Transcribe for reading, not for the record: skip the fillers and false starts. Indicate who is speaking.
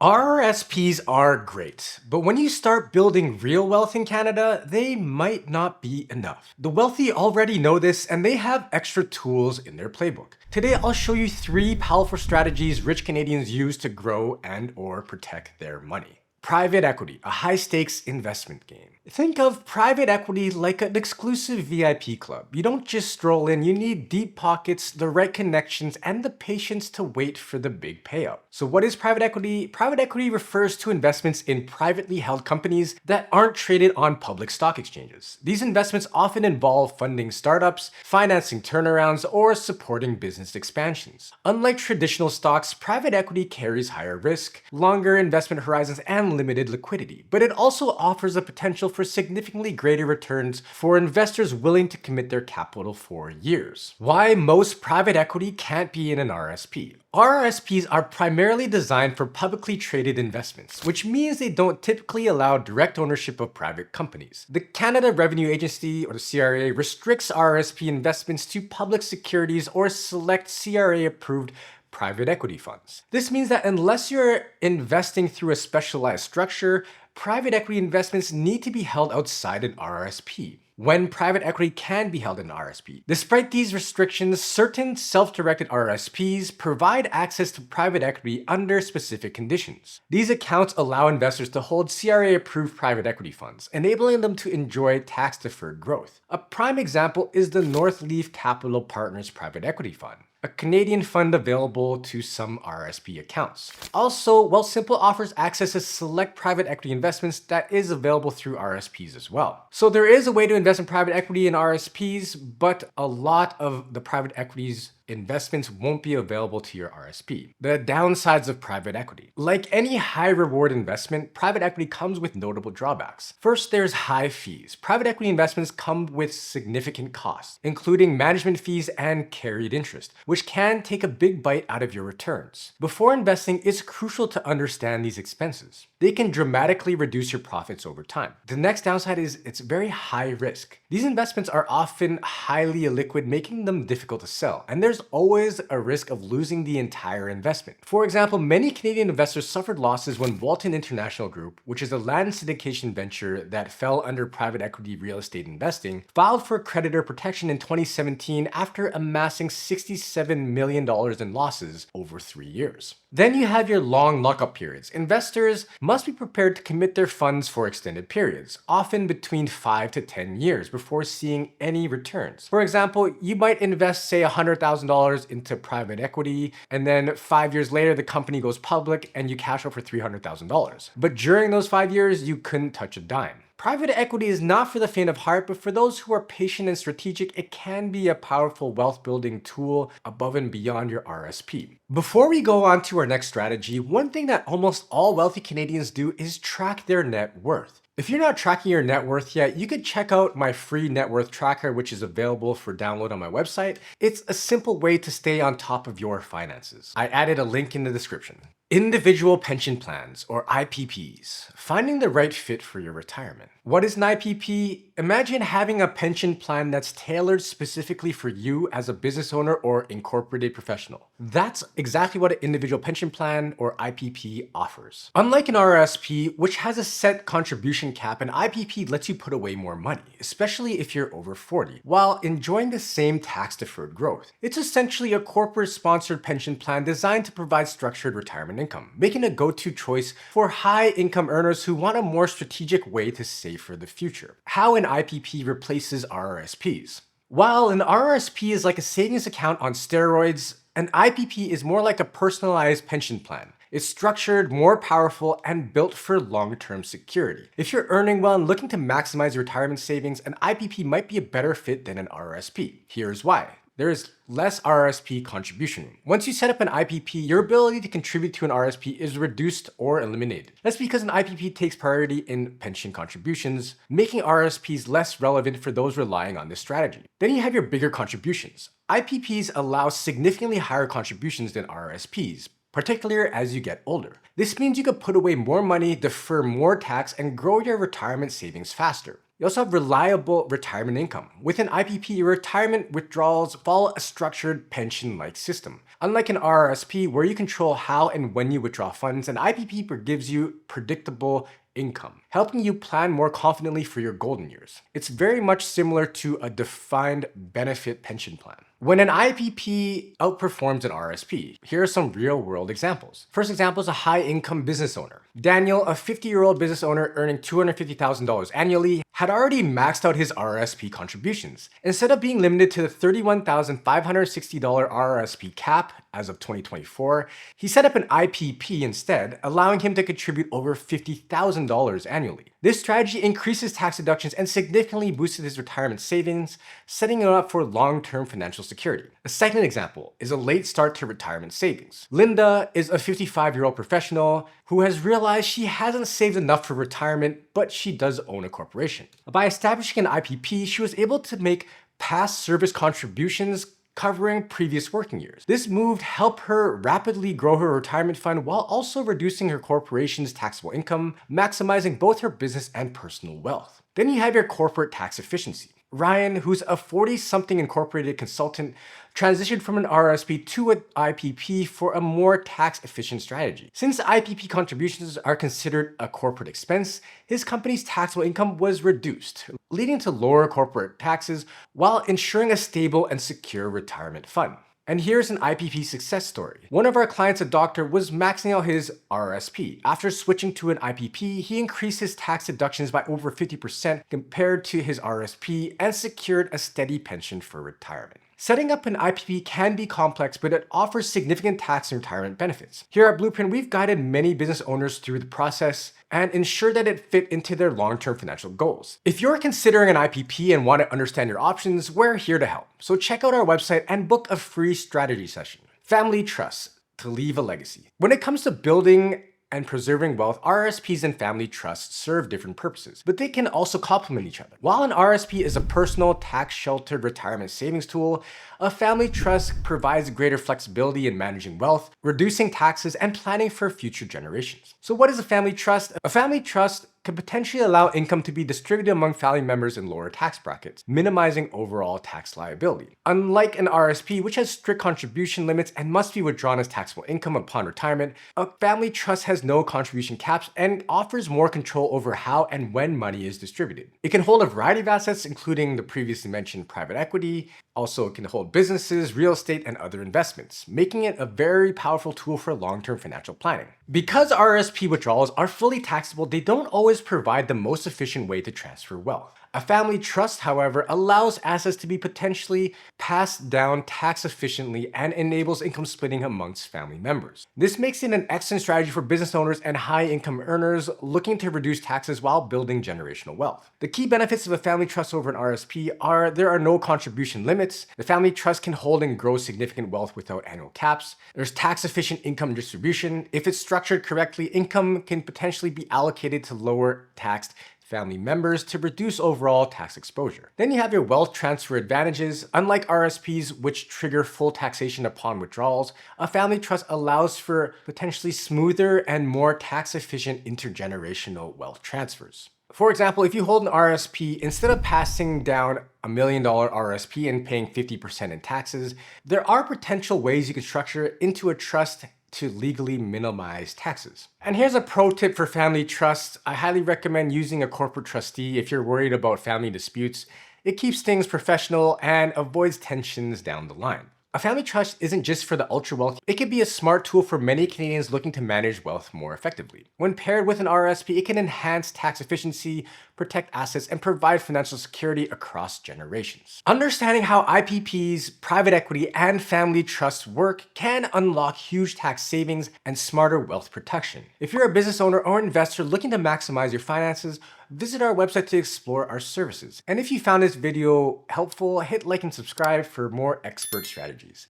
Speaker 1: RRSPs are great, but when you start building real wealth in Canada, they might not be enough. The wealthy already know this and they have extra tools in their playbook. Today, I'll show you 3 powerful strategies rich Canadians use to grow and/or protect their money. Private equity, a high-stakes investment game. Think of private equity like an exclusive VIP club. You don't just stroll in, you need deep pockets, the right connections, and the patience to wait for the big payout. So what is private equity? Private equity refers to investments in privately held companies that aren't traded on public stock exchanges. These investments often involve funding startups, financing turnarounds, or supporting business expansions. Unlike traditional stocks, private equity carries higher risk, longer investment horizons, and limited liquidity, but it also offers a potential for significantly greater returns for investors willing to commit their capital for years. Why most private equity can't be in an RRSP. RRSPs are primarily designed for publicly traded investments, which means they don't typically allow direct ownership of private companies. The Canada Revenue Agency, or the CRA, restricts RRSP investments to public securities or select CRA-approved private equity funds. This means that unless you're investing through a specialized structure, private equity investments need to be held outside an RRSP, when private equity can be held in an RRSP. Despite these restrictions, certain self-directed RRSPs provide access to private equity under specific conditions. These accounts allow investors to hold CRA-approved private equity funds, enabling them to enjoy tax-deferred growth. A prime example is the Northleaf Capital Partners Private Equity Fund, a Canadian fund available to some RRSP accounts. Also, Wealthsimple offers access to select private equity investments that is available through RRSPs as well. So there is a way to invest in private equity in RRSPs, but a lot of the private equities investments won't be available to your RSP. The downsides of private equity. Like any high reward investment, private equity comes with notable drawbacks. First, there's high fees. Private equity investments come with significant costs, including management fees and carried interest, which can take a big bite out of your returns. Before investing, it's crucial to understand these expenses. They can dramatically reduce your profits over time. The next downside is it's very high risk. These investments are often highly illiquid, making them difficult to sell, and there's always a risk of losing the entire investment. For example, many Canadian investors suffered losses when Walton International Group, which is a land syndication venture that fell under private equity real estate investing, filed for creditor protection in 2017 after amassing $67 million in losses over 3 years. Then you have your long lockup periods. Investors must be prepared to commit their funds for extended periods, often between 5 to 10 years before seeing any returns. For example, you might invest, say, $100,000 into private equity, and then 5 years later, the company goes public and you cash out for $300,000. But during those 5 years, you couldn't touch a dime. Private equity is not for the faint of heart, but for those who are patient and strategic, it can be a powerful wealth building tool above and beyond your RSP. Before we go on to our next strategy, one thing that almost all wealthy Canadians do is track their net worth. If you're not tracking your net worth yet, you could check out my free net worth tracker, which is available for download on my website. It's a simple way to stay on top of your finances. I added a link in the description. Individual pension plans, or IPPs, finding the right fit for your retirement. What is an IPP? Imagine having a pension plan that's tailored specifically for you as a business owner or incorporated professional. That's exactly what an individual pension plan, or IPP, offers. Unlike an RRSP, which has a set contribution cap, an IPP lets you put away more money, especially if you're over 40, while enjoying the same tax-deferred growth. It's essentially a corporate-sponsored pension plan designed to provide structured retirement income, making a go-to choice for high-income earners who want a more strategic way to save for the future. How an IPP replaces RRSPs. While an RRSP is like a savings account on steroids, an IPP is more like a personalized pension plan. It's structured, more powerful, and built for long-term security. If you're earning well and looking to maximize your retirement savings, an IPP might be a better fit than an RRSP. Here's why. There is less RRSP contribution. Once you set up an IPP, your ability to contribute to an RRSP is reduced or eliminated. That's because an IPP takes priority in pension contributions, making RRSPs less relevant for those relying on this strategy. Then you have your bigger contributions. IPPs allow significantly higher contributions than RRSPs, particularly as you get older. This means you could put away more money, defer more tax, and grow your retirement savings faster. You also have reliable retirement income. With an IPP, your retirement withdrawals follow a structured pension-like system. Unlike an RRSP, where you control how and when you withdraw funds, an IPP gives you predictable income, helping you plan more confidently for your golden years. It's very much similar to a defined benefit pension plan. When an IPP outperforms an RSP, here are some real-world examples. First example is a high-income business owner. Daniel, a 50-year-old business owner earning $250,000 annually, had already maxed out his RRSP contributions. Instead of being limited to the $31,560 RRSP cap as of 2024, he set up an IPP instead, allowing him to contribute over $50,000 annually. This strategy increases tax deductions and significantly boosted his retirement savings, setting him up for long-term financial security. A second example is a late start to retirement savings. Linda is a 55-year-old professional who has realized she hasn't saved enough for retirement, but she does own a corporation. By establishing an IPP, she was able to make past service contributions covering previous working years. This move helped her rapidly grow her retirement fund while also reducing her corporation's taxable income, maximizing both her business and personal wealth. Then you have your corporate tax efficiency. Ryan, who's a 40-something incorporated consultant, transitioned from an RRSP to an IPP for a more tax-efficient strategy. Since IPP contributions are considered a corporate expense, his company's taxable income was reduced, leading to lower corporate taxes while ensuring a stable and secure retirement fund. And here's an IPP success story. One of our clients, a doctor, was maxing out his RRSP. After switching to an IPP, he increased his tax deductions by over 50% compared to his RRSP and secured a steady pension for retirement. Setting up an IPP can be complex, but it offers significant tax and retirement benefits. Here at Blueprint, we've guided many business owners through the process and ensured that it fit into their long-term financial goals. If you're considering an IPP and want to understand your options, we're here to help. So check out our website and book a free strategy session. Family Trust, to leave a legacy. When it comes to building and preserving wealth, RRSPs and family trusts serve different purposes, but they can also complement each other. While an RRSP is a personal tax-sheltered retirement savings tool, a family trust provides greater flexibility in managing wealth, reducing taxes, and planning for future generations. So what is a family trust? A family trust could potentially allow income to be distributed among family members in lower tax brackets, minimizing overall tax liability. Unlike an RSP, which has strict contribution limits and must be withdrawn as taxable income upon retirement, a family trust has no contribution caps and offers more control over how and when money is distributed. It can hold a variety of assets, including the previously mentioned private equity. Also, it can hold businesses, real estate, and other investments, making it a very powerful tool for long-term financial planning. Because RRSP withdrawals are fully taxable, they don't always provide the most efficient way to transfer wealth. A family trust, however, allows assets to be potentially passed down tax efficiently and enables income splitting amongst family members. This makes it an excellent strategy for business owners and high-income earners looking to reduce taxes while building generational wealth. The key benefits of a family trust over an RSP are there are no contribution limits. The family trust can hold and grow significant wealth without annual caps. There's tax-efficient income distribution. If it's structured correctly, income can potentially be allocated to lower taxed family members to reduce overall tax exposure. Then you have your wealth transfer advantages. Unlike RSPs, which trigger full taxation upon withdrawals, a family trust allows for potentially smoother and more tax-efficient intergenerational wealth transfers. For example, if you hold an RSP, instead of passing down $1 million RSP and paying 50% in taxes, there are potential ways you can structure it into a trust to legally minimize taxes. And here's a pro tip for family trusts. I highly recommend using a corporate trustee if you're worried about family disputes. It keeps things professional and avoids tensions down the line. A family trust isn't just for the ultra wealthy. It can be a smart tool for many Canadians looking to manage wealth more effectively. When paired with an RRSP, it can enhance tax efficiency, protect assets, and provide financial security across generations. Understanding how IPPs, private equity, and family trusts work can unlock huge tax savings and smarter wealth protection. If you're a business owner or investor looking to maximize your finances, visit our website to explore our services. And if you found this video helpful, hit like and subscribe for more expert strategies.